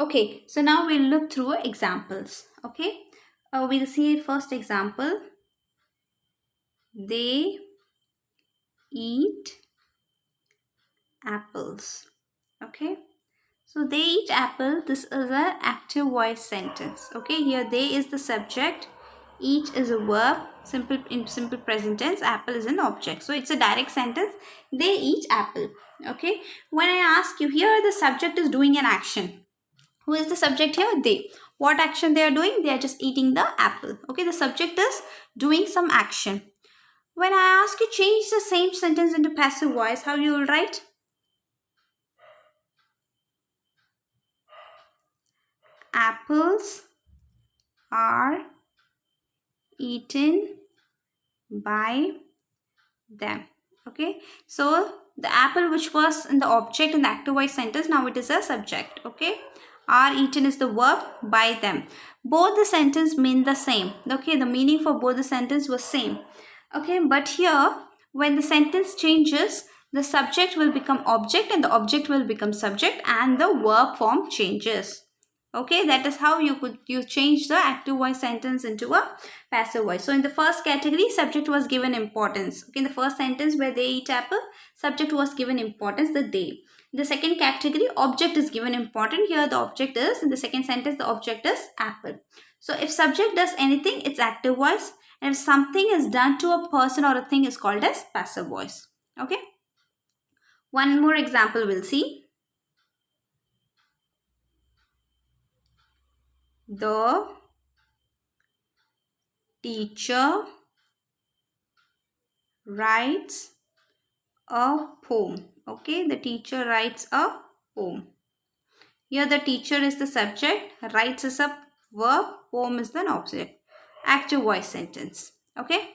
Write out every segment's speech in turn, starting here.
Okay, so now we'll look through examples. Okay, we'll see first example. They eat apples. Okay, so they eat apple. This is an active voice sentence. Okay, here they is the subject, eat is a verb, simple in simple present tense, apple is an object. So it's a direct sentence. They eat apple. Okay, when I ask you, here the subject is doing an action. Who is the subject here? They. What action they are doing? They are just eating the apple. Okay, the subject is doing some action. When I ask you change the same sentence into passive voice, how you will write? Apples are eaten by them. Okay, so the apple which was in the object in the active voice sentence, now it is a subject. Okay, are eaten is the verb, by them. Both the sentence mean the same. Okay, the meaning for both the sentence was same. Okay, but here when the sentence changes, the subject will become object and the object will become subject and the verb form changes. Okay, that is how you change the active voice sentence into a passive voice. So in the first category, subject was given importance. Okay, in the first sentence where they eat apple, subject was given importance, the they. In the second category, object is given important. Here the object is, in the second sentence, the object is apple. So if subject does anything, it's active voice. And if something is done to a person or a thing, is called as passive voice. Okay. One more example we'll see. The teacher writes a poem. Okay, the teacher writes a poem. Here the teacher is the subject, writes is a verb, poem is the object. Active voice sentence. Okay.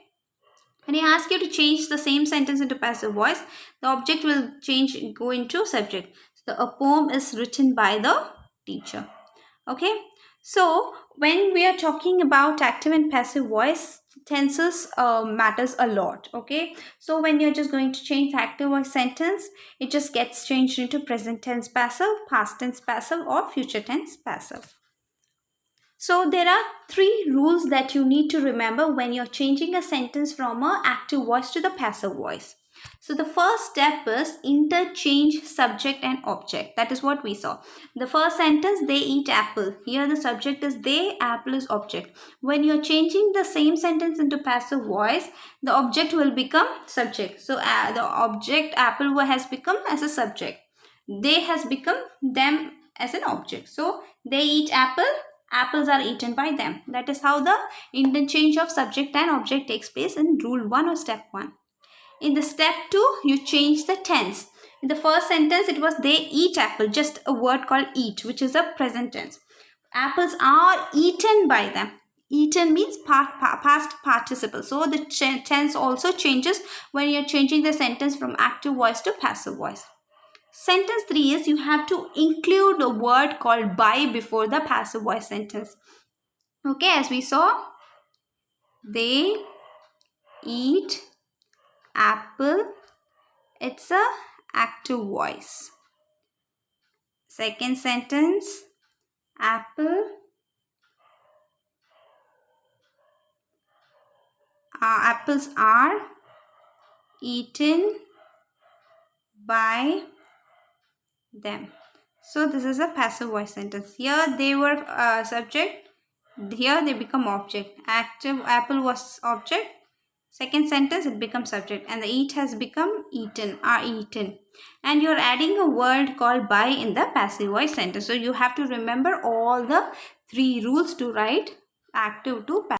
When I ask you to change the same sentence into passive voice, the object will change, go into subject. So a poem is written by the teacher. Okay. So when we are talking about active and passive voice, tenses matters a lot. Okay, so when you're just going to change the active voice sentence, it just gets changed into present tense passive, past tense passive, or future tense passive. So there are 3 rules that you need to remember when you're changing a sentence from an active voice to the passive voice. So the first step is interchange subject and object. That is what we saw. The first sentence, they eat apple. Here the subject is they, apple is object. When you're changing the same sentence into passive voice, the object will become subject. So the object apple has become as a subject. They has become them as an object. So they eat apple. Apples are eaten by them. That is how the interchange of subject and object takes place in rule 1 or step 1. In the step 2, you change the tense. In the first sentence, it was they eat apple, just a word called eat, which is a present tense. Apples are eaten by them. Eaten means past participle. So the tense also changes when you're changing the sentence from active voice to passive voice. Sentence 3 is you have to include a word called by before the passive voice sentence. Okay, as we saw, they eat apple. It's a active voice. Second sentence, apples are eaten by them. So this is a passive voice sentence. Here they were subject. Here they become object. Active apple was object. Second sentence it becomes subject and the eat has become eaten, are eaten. And you're adding a word called by in the passive voice sentence. So you have to remember all the 3 rules to write active to passive.